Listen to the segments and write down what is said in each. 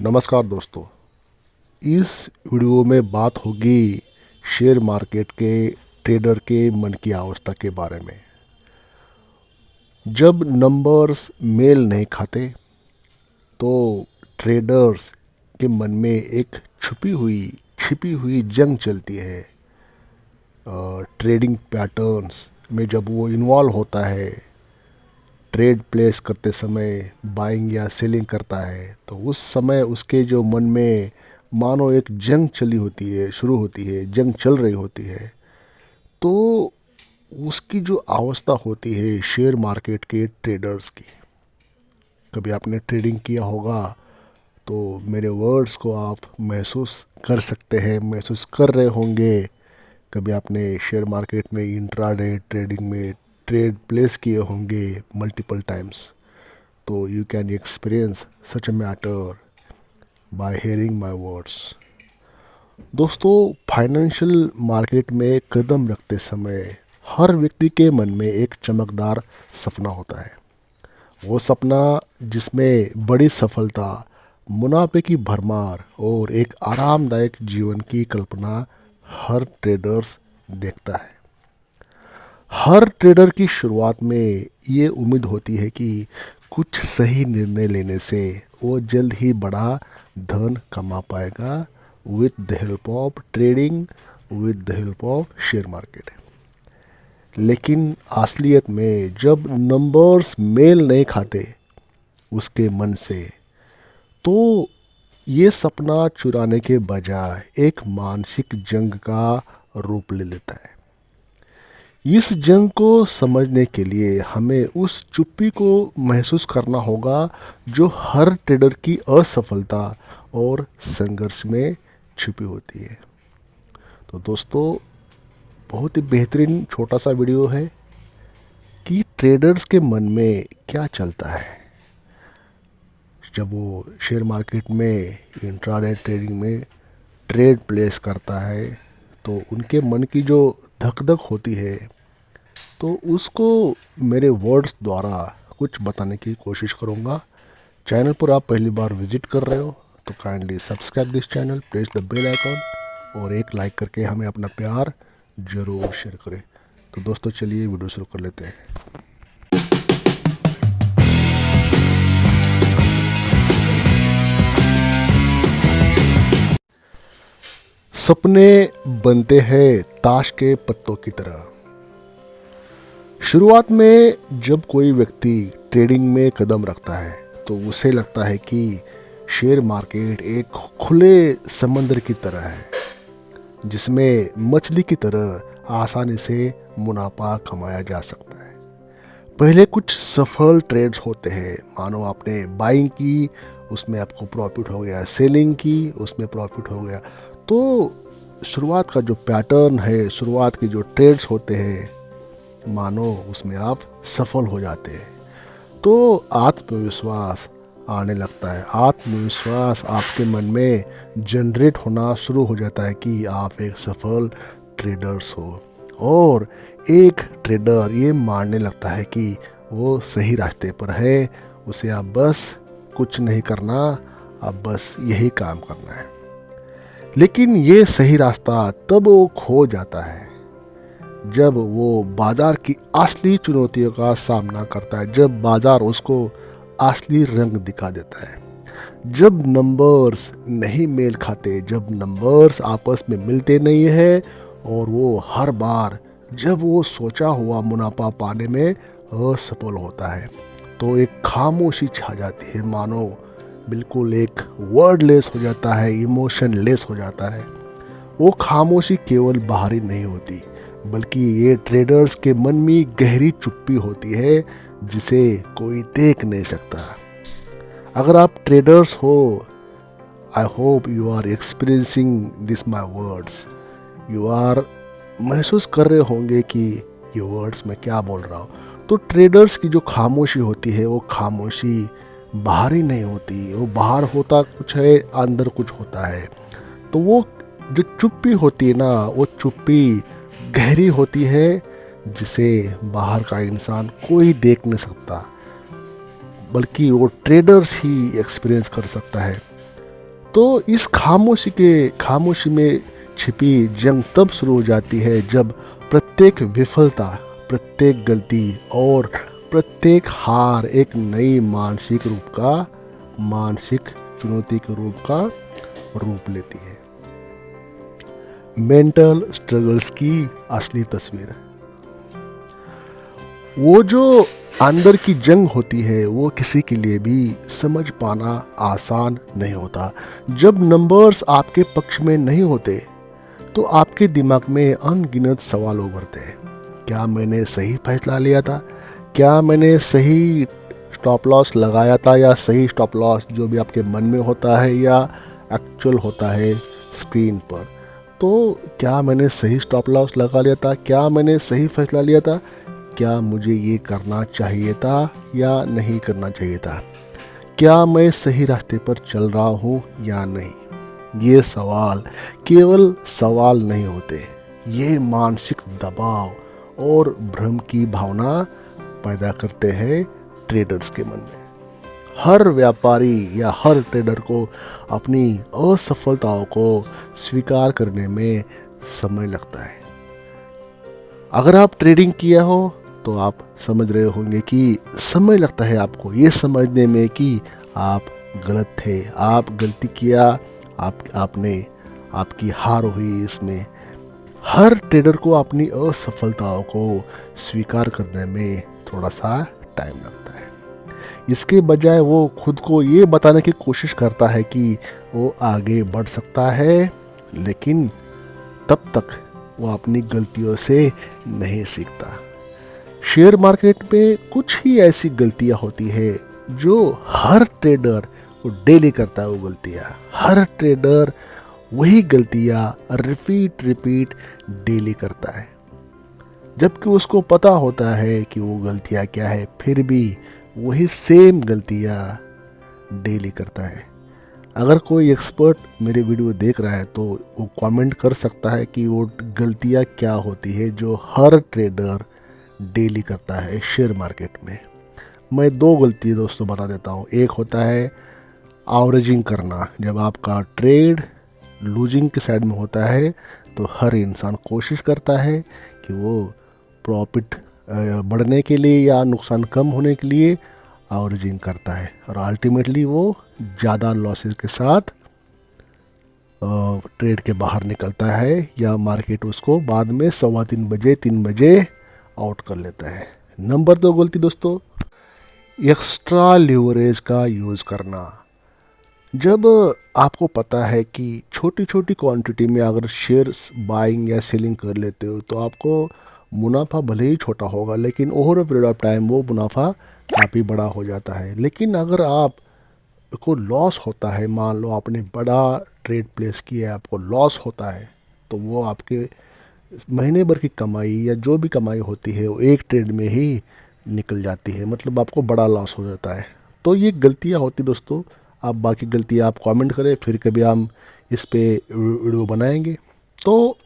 नमस्कार दोस्तों। इस वीडियो में बात होगी शेयर मार्केट के ट्रेडर के मन की अवस्था के बारे में। जब नंबर्स मेल नहीं खाते तो ट्रेडर्स के मन में एक छिपी हुई जंग चलती है। ट्रेडिंग पैटर्न्स में जब वो इन्वॉल्व होता है, ट्रेड प्लेस करते समय बाइंग या सेलिंग करता है, तो उस समय उसके जो मन में मानो एक जंग शुरू होती है, जंग चल रही होती है। तो उसकी जो अवस्था होती है शेयर मार्केट के ट्रेडर्स की, कभी आपने ट्रेडिंग किया होगा तो मेरे वर्ड्स को आप महसूस कर सकते हैं, महसूस कर रहे होंगे। कभी आपने शेयर मार्केट में इंट्राडे ट्रेडिंग में ट्रेड प्लेस किए होंगे मल्टीपल टाइम्स, तो you can experience such a matter bye hearing my words. दोस्तों, फाइनेंशियल मार्केट में कदम रखते समय हर व्यक्ति के मन में एक चमकदार सपना होता है। वो सपना जिसमें बड़ी सफलता, मुनाफे की भरमार और एक आरामदायक जीवन की कल्पना हर ट्रेडर्स देखता है। हर ट्रेडर की शुरुआत में ये उम्मीद होती है कि कुछ सही निर्णय लेने से वो जल्द ही बड़ा धन कमा पाएगा with the help of trading, with the help of share market. लेकिन असलियत में जब नंबर्स मेल नहीं खाते उसके मन से, तो ये सपना चुराने के बजाय एक मानसिक जंग का रूप ले लेता है। इस जंग को समझने के लिए हमें उस चुप्पी को महसूस करना होगा जो हर ट्रेडर की असफलता और संघर्ष में छिपी होती है। तो दोस्तों, बहुत ही बेहतरीन छोटा सा वीडियो है कि ट्रेडर्स के मन में क्या चलता है जब वो शेयर मार्केट में इंट्राडे ट्रेडिंग में ट्रेड प्लेस करता है। तो उनके मन की जो धक धक होती है, तो उसको मेरे वर्ड्स द्वारा कुछ बताने की कोशिश करूँगा। चैनल पर आप पहली बार विजिट कर रहे हो तो kindly subscribe this channel, press the bell icon और एक लाइक करके हमें अपना प्यार ज़रूर शेयर करें। तो दोस्तों, चलिए वीडियो शुरू कर लेते हैं। सपने बनते हैं ताश के पत्तों की तरह। शुरुआत में जब कोई व्यक्ति ट्रेडिंग में कदम रखता है तो उसे लगता है कि शेयर मार्केट एक खुले समंदर की तरह है, जिसमें मछली की तरह आसानी से मुनाफा कमाया जा सकता है। पहले कुछ सफल ट्रेड्स होते हैं, मानो आपने बाइंग की, उसमें आपको प्रॉफिट हो गया, सेलिंग की, उसमें प्रॉफिट हो गया। तो शुरुआत का जो पैटर्न है, शुरुआत के जो ट्रेड्स होते हैं, मानो उसमें आप सफल हो जाते हैं तो आत्मविश्वास आने लगता है। आत्मविश्वास आपके मन में जनरेट होना शुरू हो जाता है कि आप एक सफल ट्रेडर्स हो, और एक ट्रेडर ये मानने लगता है कि वो सही रास्ते पर है, उसे आप बस कुछ नहीं करना, आप बस यही काम करना है। लेकिन ये सही रास्ता तब वो खो जाता है जब वो बाजार की असली चुनौतियों का सामना करता है, जब बाजार उसको असली रंग दिखा देता है, जब नंबर्स नहीं मेल खाते, जब नंबर्स आपस में मिलते नहीं है, और वो हर बार जब वो सोचा हुआ मुनाफा पाने में असफल होता है, तो एक खामोशी छा जाती है, मानो बिल्कुल एक वर्डलेस हो जाता है, इमोशनलेस हो जाता है। वो खामोशी केवल बाहरी नहीं होती, बल्कि ये ट्रेडर्स के मन में गहरी चुप्पी होती है जिसे कोई देख नहीं सकता। अगर आप ट्रेडर्स हो, I hope you are experiencing this my words. You are महसूस कर रहे होंगे कि ये वर्ड्स मैं क्या बोल रहा हूँ। तो ट्रेडर्स की जो खामोशी होती है, वो खामोशी बाहरी नहीं होती, वो बाहर होता कुछ है, अंदर कुछ होता है। तो वो जो चुप्पी होती है ना, वो चुप्पी गहरी होती है जिसे बाहर का इंसान कोई देख नहीं सकता, बल्कि वो ट्रेडर्स ही एक्सपीरियंस कर सकता है। तो इस खामोशी में छिपी जंग तब शुरू हो जाती है जब प्रत्येक विफलता, प्रत्येक गलती और प्रत्येक हार एक नई मानसिक चुनौती के रूप लेती है। मेंटल स्ट्रगल्स की असली तस्वीर। वो जो अंदर की जंग होती है वो किसी के लिए भी समझ पाना आसान नहीं होता। जब नंबर्स आपके पक्ष में नहीं होते तो आपके दिमाग में अनगिनत सवाल उभरते हैं। क्या मैंने सही फैसला लिया था? क्या मैंने सही स्टॉप लॉस लगाया था, या सही स्टॉप लॉस जो भी आपके मन में होता है या एक्चुअल होता है स्क्रीन पर? तो क्या मैंने सही स्टॉप लॉस लगा लिया था? क्या मैंने सही फैसला लिया था? क्या मुझे ये करना चाहिए था या नहीं करना चाहिए था? क्या मैं सही रास्ते पर चल रहा हूँ या नहीं? ये सवाल केवल सवाल नहीं होते, ये मानसिक दबाव और भ्रम की भावना पैदा करते हैं ट्रेडर्स के मन में। हर व्यापारी या हर ट्रेडर को अपनी असफलताओं को स्वीकार करने में समय लगता है। अगर आप ट्रेडिंग किया हो तो आप समझ रहे होंगे कि समय लगता है आपको ये समझने में कि आप गलत थे, आप गलती किया, आपकी हार हुई इसमें। हर ट्रेडर को अपनी असफलताओं को स्वीकार करने में थोड़ा सा टाइम लगता है। इसके बजाय वो खुद को ये बताने की कोशिश करता है कि वो आगे बढ़ सकता है, लेकिन तब तक वो अपनी गलतियों से नहीं सीखता। शेयर मार्केट में कुछ ही ऐसी गलतियां होती है जो हर ट्रेडर वो डेली करता है। वो गलतियां हर ट्रेडर वही गलतियां रिपीट डेली करता है, जबकि उसको पता होता है कि वो गलतियां क्या है, फिर भी वही सेम गलतियां डेली करता है। अगर कोई एक्सपर्ट मेरे वीडियो देख रहा है तो वो कमेंट कर सकता है कि वो गलतियां क्या होती है जो हर ट्रेडर डेली करता है शेयर मार्केट में। मैं 2 गलती दोस्तों बता देता हूँ। एक होता है एवरेजिंग करना। जब आपका ट्रेड लूजिंग के साइड में होता है तो हर इंसान कोशिश करता है कि वो प्रॉफिट बढ़ने के लिए या नुकसान कम होने के लिए एवरेजिंग करता है, और अल्टीमेटली वो ज़्यादा लॉसेस के साथ ट्रेड के बाहर निकलता है, या मार्केट उसको बाद में 3 बजे आउट कर लेता है। नंबर 2 गलती दोस्तों, एक्स्ट्रा लीवरेज का यूज़ करना। जब आपको पता है कि छोटी छोटी क्वांटिटी में अगर शेयर्स बाइंग या सेलिंग कर लेते हो तो आपको मुनाफा भले ही छोटा होगा, लेकिन over a period of time वो मुनाफा काफ़ी बड़ा हो जाता है। लेकिन अगर आप को लॉस होता है, मान लो आपने बड़ा ट्रेड प्लेस किया है, आपको लॉस होता है, तो वो आपके महीने भर की कमाई या जो भी कमाई होती है वो एक ट्रेड में ही निकल जाती है, मतलब आपको बड़ा लॉस हो जाता है। तो ये गलतियाँ होती दोस्तों। आप बाकी गलतियाँ आप कमेंट करें, फिर कभी हम इस पे वीडियो बनाएंगे। तो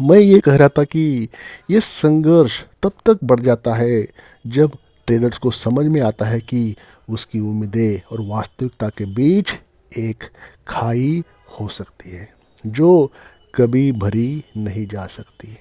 मैं ये कह रहा था कि ये संघर्ष तब तक बढ़ जाता है जब ट्रेडर्स को समझ में आता है कि उसकी उम्मीदें और वास्तविकता के बीच एक खाई हो सकती है जो कभी भरी नहीं जा सकती।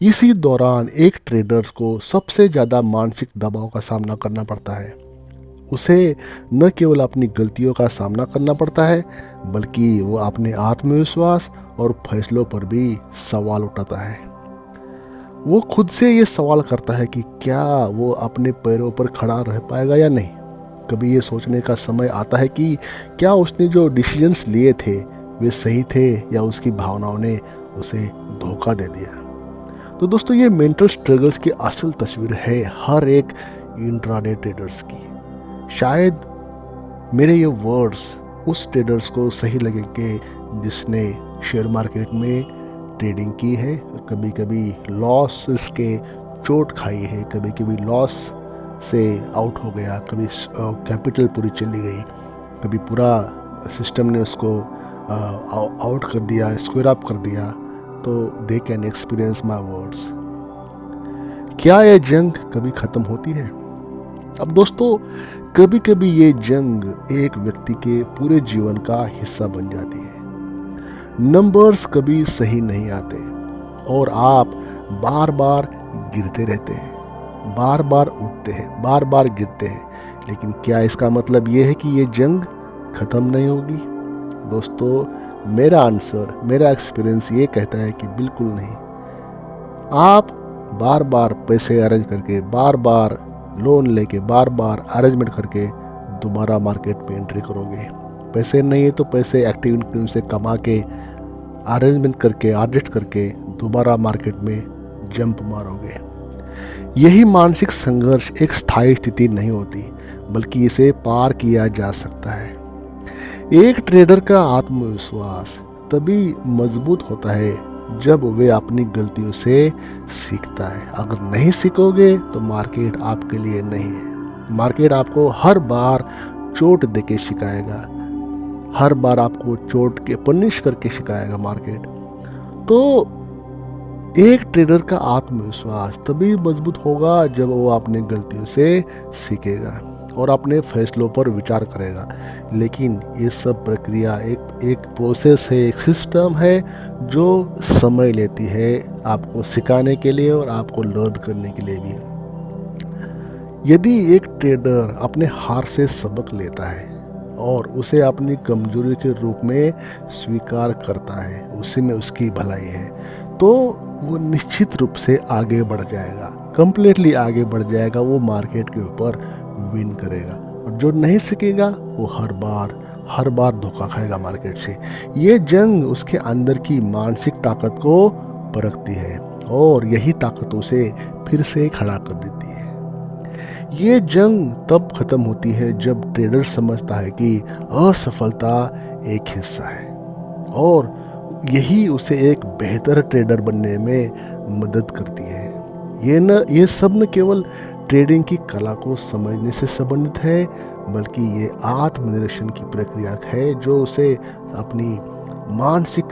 इसी दौरान एक ट्रेडर को सबसे ज़्यादा मानसिक दबाव का सामना करना पड़ता है। उसे न केवल अपनी गलतियों का सामना करना पड़ता है, बल्कि वो अपने आत्मविश्वास और फैसलों पर भी सवाल उठाता है। वो खुद से ये सवाल करता है कि क्या वो अपने पैरों पर खड़ा रह पाएगा या नहीं। कभी ये सोचने का समय आता है कि क्या उसने जो डिसीजंस लिए थे वे सही थे, या उसकी भावनाओं ने उसे धोखा दे दिया। तो दोस्तों, ये मेंटल स्ट्रगल्स की असल तस्वीर है हर एक इंट्राडे ट्रेडर्स की। शायद मेरे ये वर्ड्स उस ट्रेडर्स को सही लगेंगे जिसने शेयर मार्केट में ट्रेडिंग की है, कभी कभी लॉस के चोट खाई है, कभी कभी लॉस से आउट हो गया, कभी कैपिटल पूरी चली गई, कभी पूरा सिस्टम ने उसको आउट कर दिया, स्क्वायर अप कर दिया। तो they can experience my words. क्या यह जंग कभी ख़त्म होती है? अब दोस्तों, कभी कभी ये जंग एक व्यक्ति के पूरे जीवन का हिस्सा बन जाती है। नंबर्स कभी सही नहीं आते और आप बार बार गिरते रहते हैं, बार बार उठते हैं, बार बार गिरते हैं। लेकिन क्या इसका मतलब ये है कि ये जंग ख़त्म नहीं होगी? दोस्तों, मेरा आंसर, मेरा एक्सपीरियंस ये कहता है कि बिल्कुल नहीं। आप बार बार पैसे अरेंज करके, बार बार लोन लेके, बार बार अरेंजमेंट करके दोबारा मार्केट में एंट्री करोगे। पैसे नहीं है तो पैसे एक्टिव इनकम से कमा के, अरेंजमेंट करके, एडजस्ट करके दोबारा मार्केट में जंप मारोगे। यही मानसिक संघर्ष एक स्थायी स्थिति नहीं होती, बल्कि इसे पार किया जा सकता है। एक ट्रेडर का आत्मविश्वास तभी मजबूत होता है जब वे अपनी गलतियों से सीखता है। अगर नहीं सीखोगे तो मार्केट आपके लिए नहीं है। मार्केट आपको हर बार चोट देके सिखाएगा, हर बार आपको चोट के पनिश करके सिखाएगा मार्केट। तो एक ट्रेडर का आत्मविश्वास तभी मजबूत होगा जब वो अपनी गलतियों से सीखेगा और अपने फैसलों पर विचार करेगा। लेकिन ये सब प्रक्रिया एक प्रोसेस है, एक सिस्टम है जो समय लेती है आपको सिखाने के लिए और आपको लर्न करने के लिए भी। यदि एक ट्रेडर अपने हार से सबक लेता है और उसे अपनी कमजोरी के रूप में स्वीकार करता है, उसी में उसकी भलाई है, तो वो निश्चित रूप से आगे बढ़ जाएगा, कंप्लीटली आगे बढ़ जाएगा। वो मार्केट के ऊपर विन करेगा। और जो नहीं सीखेगा वो हर बार धोखा खाएगा मार्केट से। ये जंग उसके अंदर की मानसिक ताकत को परखती है और यही ताकत उसे फिर से खड़ा कर देती है। ये जंग तब खत्म होती है जब ट्रेडर समझता है कि असफलता एक हिस्सा है और यही उसे एक बेहतर ट्रेडर बनने में मदद करती है। ये सब न केवल ट्रेडिंग की कला को समझने से संबंधित है, बल्कि ये आत्मनिरीक्षण की प्रक्रिया है जो उसे अपनी मानसिक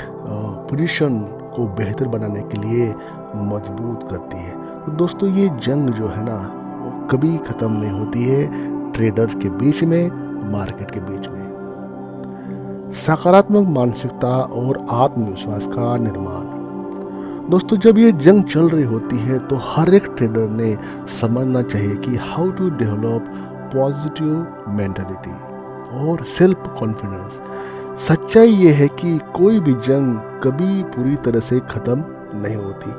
पोजीशन को बेहतर बनाने के लिए मजबूत करती है। तो दोस्तों, ये जंग जो है ना, वो कभी ख़त्म नहीं होती है ट्रेडर के बीच में, मार्केट के बीच में। सकारात्मक मानसिकता और आत्मविश्वास का निर्माण। दोस्तों, जब ये जंग चल रही होती है तो हर एक ट्रेडर ने समझना चाहिए कि how to develop positive mentality और सेल्फ कॉन्फिडेंस। सच्चाई ये है कि कोई भी जंग कभी पूरी तरह से ख़त्म नहीं होती।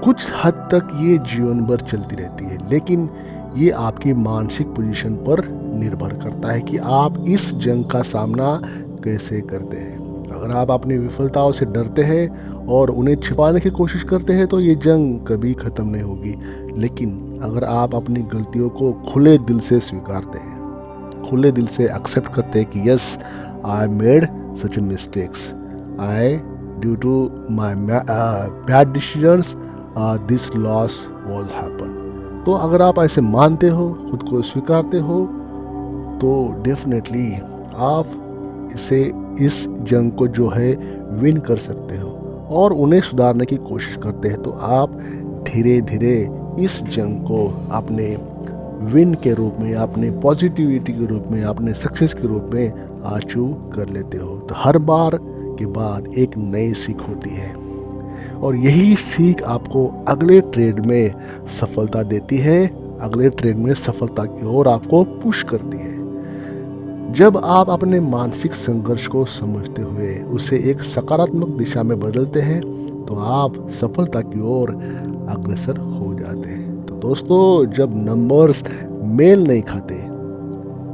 कुछ हद तक ये जीवन भर चलती रहती है, लेकिन ये आपकी मानसिक पोजीशन पर निर्भर करता है कि आप इस जंग का सामना कैसे करते हैं। अगर आप अपनी विफलताओं से डरते हैं और उन्हें छिपाने की कोशिश करते हैं तो ये जंग कभी ख़त्म नहीं होगी। लेकिन अगर आप अपनी गलतियों को खुले दिल से स्वीकारते हैं, खुले दिल से एक्सेप्ट करते हैं कि yes, I made such mistakes, I due to my bad decisions this loss was happen, तो अगर आप ऐसे मानते हो, खुद को स्वीकारते हो, तो डेफिनेटली आप इस जंग को जो है विन कर सकते हो और उन्हें सुधारने की कोशिश करते हैं। तो आप धीरे धीरे इस जंग को अपने विन के रूप में, अपने पॉजिटिविटी के रूप में, अपने सक्सेस के रूप में अचीव कर लेते हो। तो हर बार के बाद एक नई सीख होती है और यही सीख आपको अगले ट्रेड में सफलता देती है, अगले ट्रेड में सफलता की ओर आपको पुश करती है। जब आप अपने मानसिक संघर्ष को समझते हुए उसे एक सकारात्मक दिशा में बदलते हैं तो आप सफलता की ओर अग्रसर हो जाते हैं। तो दोस्तों, जब नंबर्स मेल नहीं खाते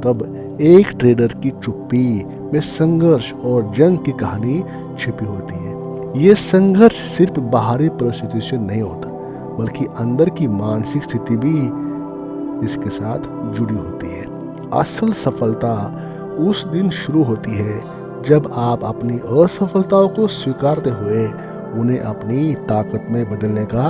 तब एक ट्रेडर की चुप्पी में संघर्ष और जंग की कहानी छिपी होती है। ये संघर्ष सिर्फ बाहरी परिस्थिति से नहीं होता, बल्कि अंदर की मानसिक स्थिति भी इसके साथ जुड़ी होती है। असल सफलता उस दिन शुरू होती है जब आप अपनी असफलताओं को स्वीकारते हुए उन्हें अपनी ताकत में बदलने का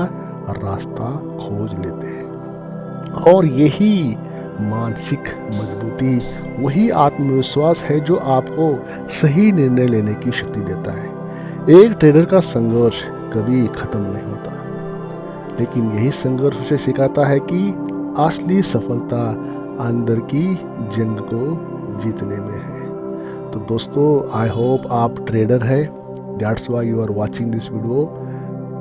रास्ता खोज लेते हैं। और यही मानसिक मजबूती, वही आत्मविश्वास है जो आपको सही निर्णय लेने की शक्ति देता है। एक ट्रेडर का संघर्ष कभी खत्म नहीं होता, लेकिन यही संघर्ष उसे सिखाता है कि असली सफलता अंदर की जंग को जीतने में है। तो दोस्तों, आई होप आप ट्रेडर है, that's why you are watching this video.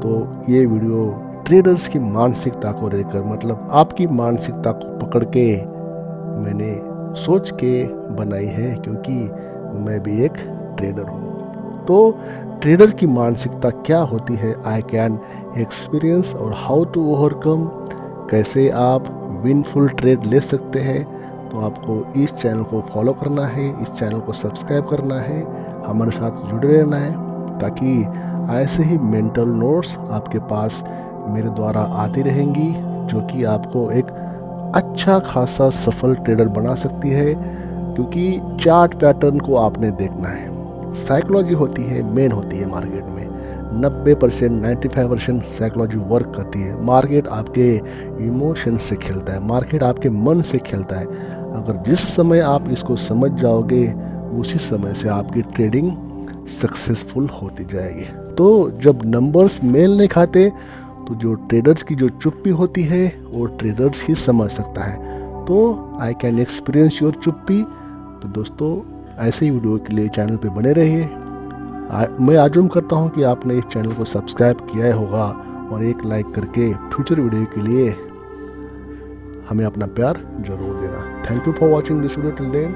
तो ये वीडियो ट्रेडर्स की मानसिकता को लेकर, मतलब आपकी मानसिकता को पकड़ के मैंने सोच के बनाई है, क्योंकि मैं भी एक ट्रेडर हूँ। तो ट्रेडर की मानसिकता क्या होती है, आई कैन एक्सपीरियंस, और हाउ टू ओवरकम, कैसे आप विनफुल ट्रेड ले सकते हैं। तो आपको इस चैनल को फॉलो करना है, इस चैनल को सब्सक्राइब करना है, हमारे साथ जुड़े रहना है, ताकि ऐसे ही मेंटल नोट्स आपके पास मेरे द्वारा आती रहेंगी, जो कि आपको एक अच्छा खासा सफल ट्रेडर बना सकती है। क्योंकि चार्ट पैटर्न को आपने देखना है, साइकोलॉजी होती है, मेन होती है मार्केट में। 90% 95% साइकोलॉजी वर्क करती है। मार्केट आपके इमोशन से खेलता है, मार्केट आपके मन से खेलता है। अगर जिस समय आप इसको समझ जाओगे, उसी समय से आपकी ट्रेडिंग सक्सेसफुल होती जाएगी। तो जब नंबर्स मेल नहीं खाते, तो जो ट्रेडर्स की जो चुप्पी होती है, वो ट्रेडर्स ही समझ सकता है। तो आई कैन एक्सपीरियंस योर चुप्पी। तो दोस्तों, ऐसे ही वीडियो के लिए चैनल पे बने रहिए। मैं आजुम करता हूँ कि आपने इस चैनल को सब्सक्राइब किया होगा, और एक लाइक करके फ्यूचर वीडियो के लिए हमें अपना प्यार जरूर देना। Thank you for watching this video till then.